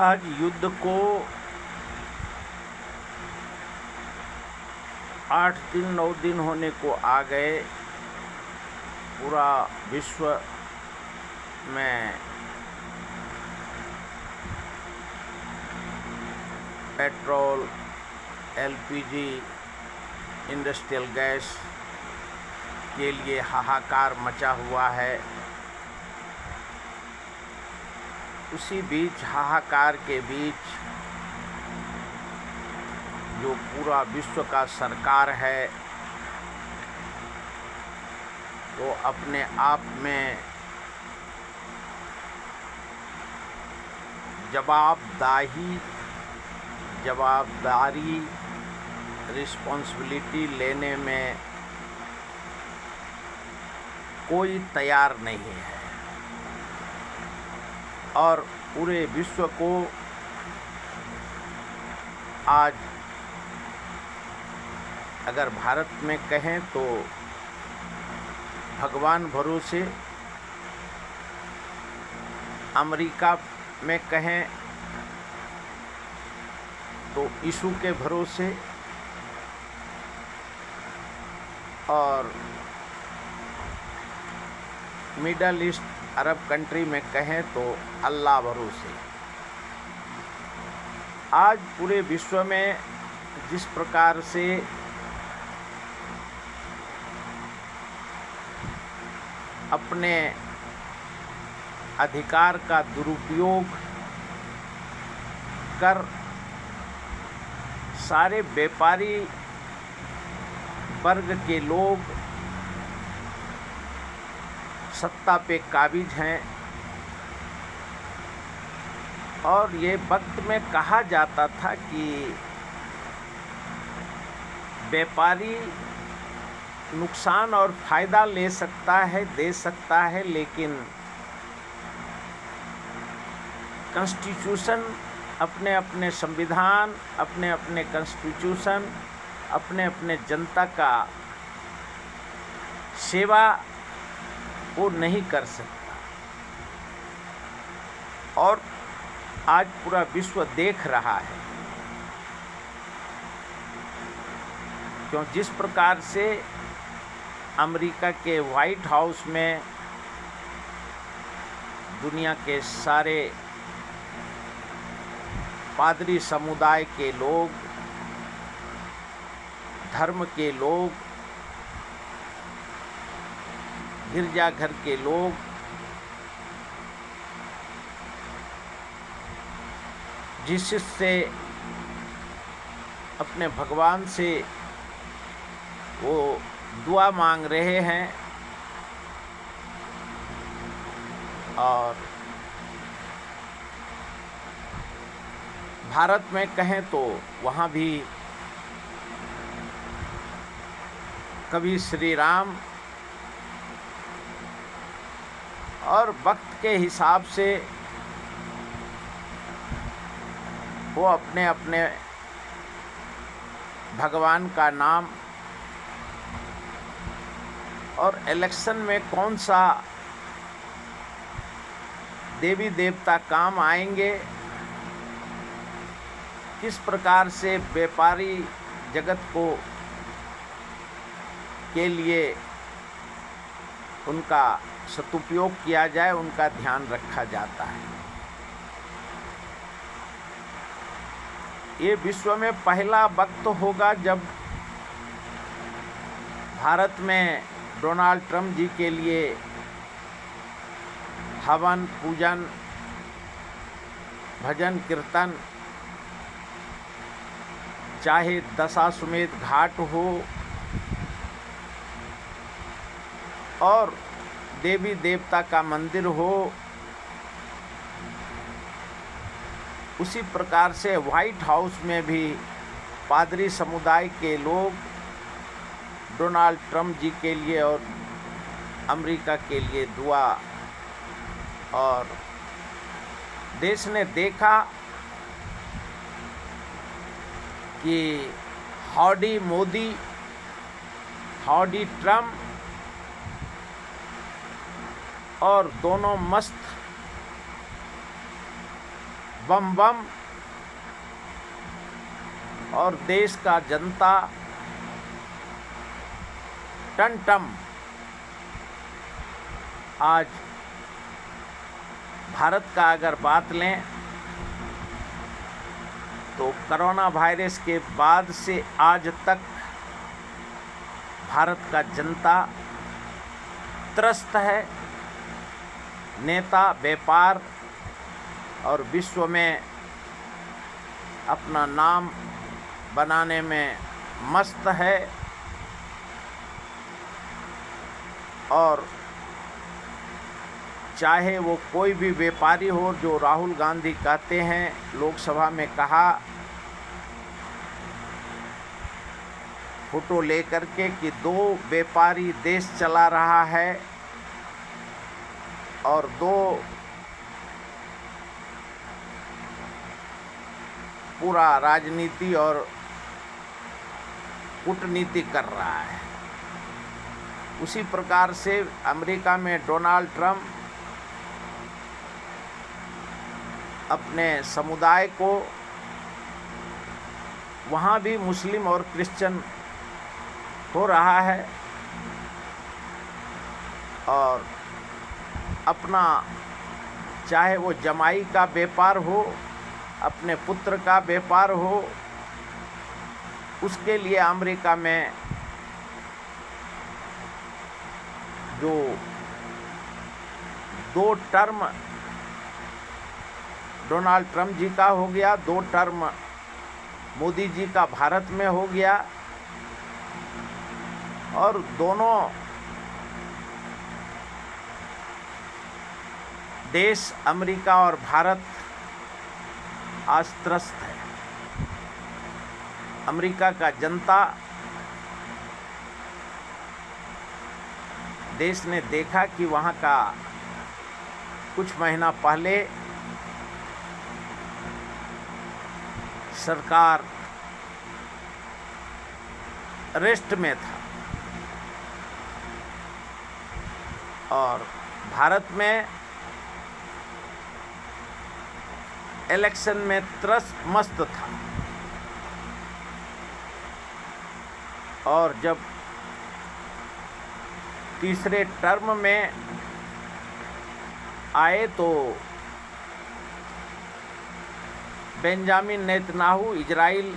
आज युद्ध को 8 दिन 9 दिन होने को आ गए। पूरा विश्व में पेट्रोल, एलपीजी, इंडस्ट्रियल गैस के लिए हाहाकार मचा हुआ है। उसी बीच हाहाकार के बीच जो पूरा विश्व का सरकार है वो अपने आप में जवाबदारी रिस्पॉन्सिबिलिटी लेने में कोई तैयार नहीं है और पूरे विश्व को आज अगर भारत में कहें तो भगवान भरोसे, अमेरिका में कहें तो यीशु के भरोसे और मिडल ईस्ट अरब कंट्री में कहें तो अल्लाह भरोसे। आज पूरे विश्व में जिस प्रकार से अपने अधिकार का दुरुपयोग कर सारे व्यापारी वर्ग के लोग सत्ता पे काबिज हैं और ये वक्त में कहा जाता था कि व्यापारी नुकसान और फ़ायदा ले सकता है, दे सकता है, लेकिन कॉन्स्टिट्यूशन, अपने अपने संविधान, अपने अपने कॉन्स्टिट्यूशन, अपने अपने जनता का सेवा वो नहीं कर सकता। और आज पूरा विश्व देख रहा है क्यों जिस प्रकार से अमेरिका के वाइट हाउस में दुनिया के सारे पादरी समुदाय के लोग, धर्म के लोग, गिरजाघर के लोग जीसस से अपने भगवान से वो दुआ मांग रहे हैं और भारत में कहें तो वहाँ भी कभी श्री राम और वक्त के हिसाब से वो अपने अपने भगवान का नाम और इलेक्शन में कौन सा देवी देवता काम आएंगे, किस प्रकार से व्यापारी जगत को के लिए उनका सदुपयोग किया जाए, उनका ध्यान रखा जाता है। ये विश्व में पहला वक्त होगा जब भारत में डोनाल्ड ट्रंप जी के लिए हवन, पूजन, भजन, कीर्तन, चाहे दशाश्वमेध घाट हो और देवी देवता का मंदिर हो, उसी प्रकार से वाइट हाउस में भी पादरी समुदाय के लोग डोनाल्ड ट्रंप जी के लिए और अमेरिका के लिए दुआ, और देश ने देखा कि हाउडी मोदी, हाउडी ट्रंप और दोनों मस्त बम बम और देश का जनता टन टम आज भारत का अगर बात लें तो कोरोना वायरस के बाद से आज तक भारत का जनता त्रस्त है। नेता व्यापार और विश्व में अपना नाम बनाने में मस्त है और चाहे वो कोई भी व्यापारी हो, जो राहुल गांधी कहते हैं, लोकसभा में कहा फोटो लेकर के कि 2 व्यापारी देश चला रहा है और 2 पूरा राजनीति और कूटनीति कर रहा है। उसी प्रकार से अमेरिका में डोनाल्ड ट्रंप अपने समुदाय को, वहाँ भी मुस्लिम और क्रिश्चियन हो रहा है और अपना, चाहे वो जमाई का व्यापार हो, अपने पुत्र का व्यापार हो, उसके लिए अमेरिका में जो 2 टर्म डोनाल्ड ट्रंप जी का हो गया, 2 टर्म मोदी जी का भारत में हो गया और दोनों देश अमेरिका और भारत आज त्रस्त है। अमेरिका का जनता, देश ने देखा कि वहाँ का कुछ महीना पहले सरकार रेस्ट में था और भारत में इलेक्शन में त्रस्त मस्त था और जब तीसरे टर्म में आए तो बेंजामिन नेतन्याहू, इजराइल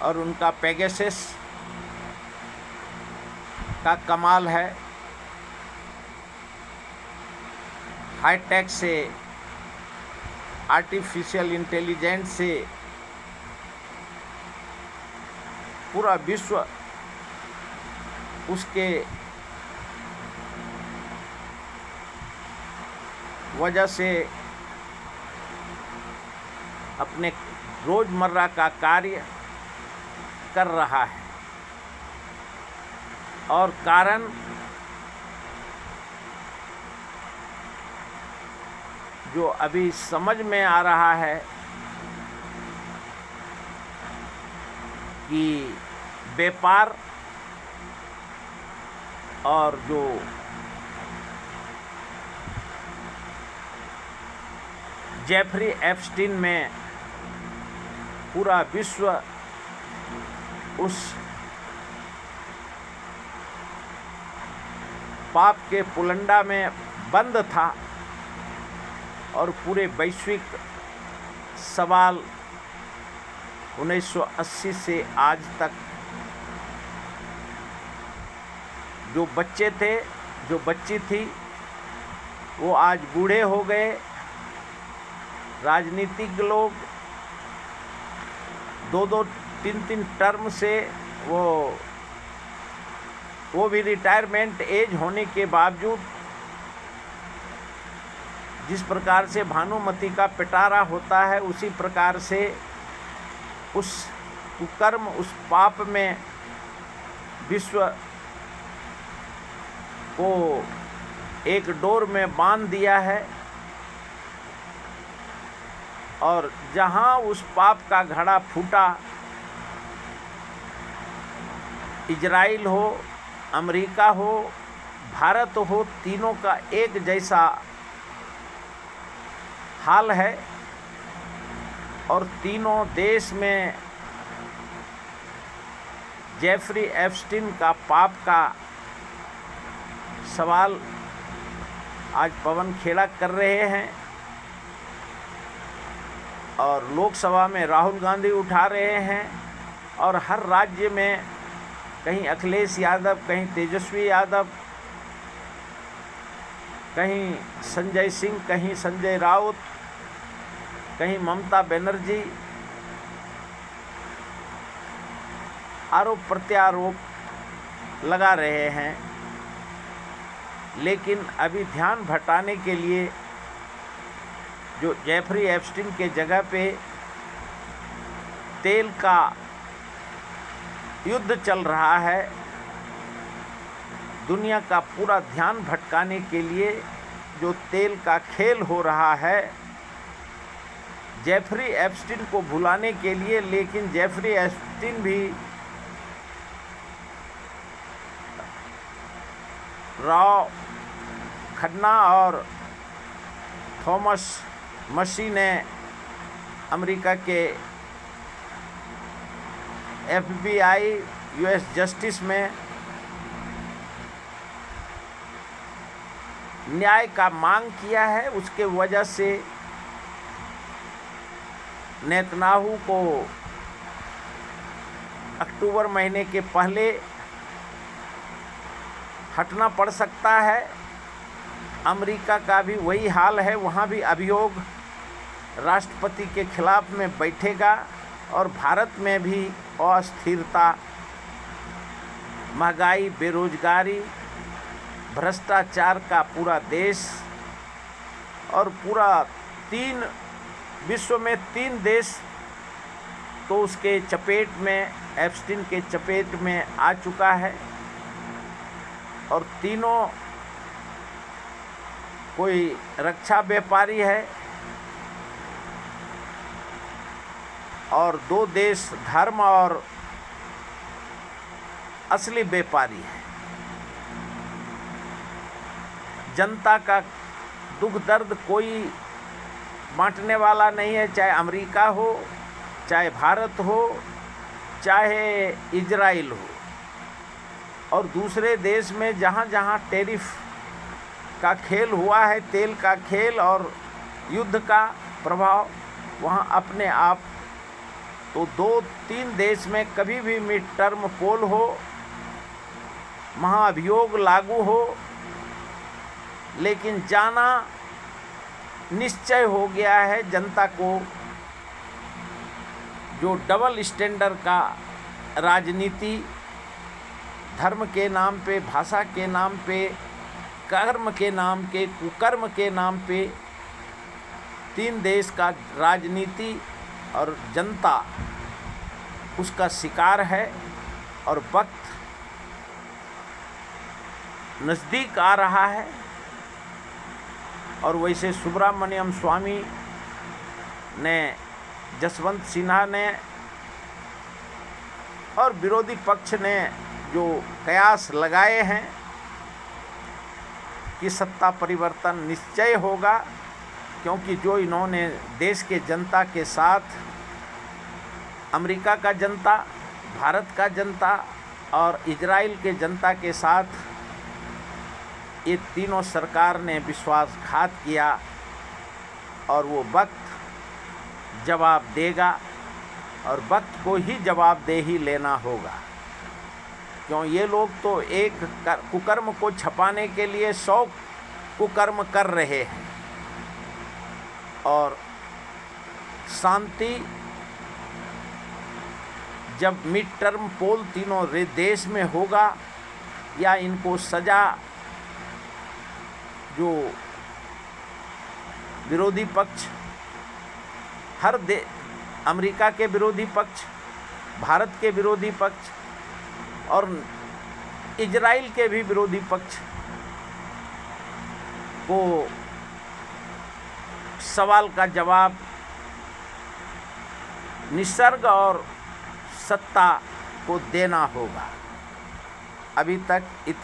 और उनका पेगासस का कमाल है। हाईटेक से, आर्टिफिशियल इंटेलिजेंस से पूरा विश्व उसके वजह से अपने रोज़मर्रा का कार्य कर रहा है और कारण जो अभी समझ में आ रहा है कि व्यापार और जो जेफरी एप्स्टीन में पूरा विश्व उस पाप के पुलंडा में बंद था और पूरे वैश्विक सवाल 1980 से आज तक जो बच्चे थे, जो बच्ची थी, वो आज बूढ़े हो गए। राजनीतिक लोग 2-2, 3-3 टर्म से वो भी रिटायरमेंट एज होने के बावजूद जिस प्रकार से भानुमति का पिटारा होता है, उसी प्रकार से उस कुकर्म, उस पाप में विश्व को एक डोर में बांध दिया है और जहां उस पाप का घड़ा फूटा, इजराइल हो, अमेरिका हो, भारत हो, तीनों का एक जैसा हाल है और तीनों देश में जेफरी एप्स्टीन का पाप का सवाल आज पवन खेड़ा कर रहे हैं और लोकसभा में राहुल गांधी उठा रहे हैं और हर राज्य में कहीं अखिलेश यादव, कहीं तेजस्वी यादव, कहीं संजय सिंह, कहीं संजय राउत, कहीं ममता बनर्जी आरोप प्रत्यारोप लगा रहे हैं। लेकिन अभी ध्यान भटाने के लिए जो जेफरी एप्स्टीन के जगह पे तेल का युद्ध चल रहा है, दुनिया का पूरा ध्यान भटकाने के लिए जो तेल का खेल हो रहा है जेफरी एप्स्टीन को भुलाने के लिए। लेकिन जेफरी एप्स्टीन भी रॉ खन्ना और थॉमस मसी ने अमेरिका के FBI US जस्टिस में न्याय का मांग किया है। उसके वजह से नेतन्याहू को अक्टूबर महीने के पहले हटना पड़ सकता है। अमेरिका का भी वही हाल है, वहाँ भी अभियोग राष्ट्रपति के खिलाफ में बैठेगा और भारत में भी अस्थिरता, महंगाई, बेरोजगारी, भ्रष्टाचार का पूरा देश और पूरा विश्व में 3 देश तो उसके चपेट में, एप्स्टीन के चपेट में आ चुका है और तीनों कोई रक्षा व्यापारी है और 2 देश धर्म और असली व्यापारी है। जनता का दुख दर्द कोई बांटने वाला नहीं है, चाहे अमेरिका हो, चाहे भारत हो, चाहे इजराइल हो। और दूसरे देश में जहाँ जहाँ टैरिफ का खेल हुआ है, तेल का खेल और युद्ध का प्रभाव, वहाँ अपने आप तो 2-3 देश में कभी भी मिड टर्म पोल हो, महाअभियोग लागू हो, लेकिन जाना निश्चय हो गया है जनता को। जो डबल स्टैंडर्ड का राजनीति, धर्म के नाम पे, भाषा के नाम पे, कर्म के नाम के, कुकर्म के नाम पे 3 देश का राजनीति और जनता उसका शिकार है और वक्त नज़दीक आ रहा है। और वैसे सुब्रमण्यम स्वामी ने, जसवंत सिन्हा ने और विरोधी पक्ष ने जो कयास लगाए हैं कि सत्ता परिवर्तन निश्चय होगा, क्योंकि जो इन्होंने देश के जनता के साथ, अमेरिका का जनता, भारत का जनता और इजराइल के जनता के साथ ये तीनों सरकार ने विश्वासघात किया और वो वक्त जवाब देगा और वक्त को ही जवाबदेही लेना होगा। क्यों ये लोग तो एक कुकर्म को छपाने के लिए 100 कुकर्म कर रहे हैं और शांति जब मिड टर्म पोल तीनों देश में होगा या इनको सजा, जो विरोधी पक्ष अमेरिका के विरोधी पक्ष, भारत के विरोधी पक्ष और इजराइल के भी विरोधी पक्ष को सवाल का जवाब निसर्ग और सत्ता को देना होगा। अभी तक इतना।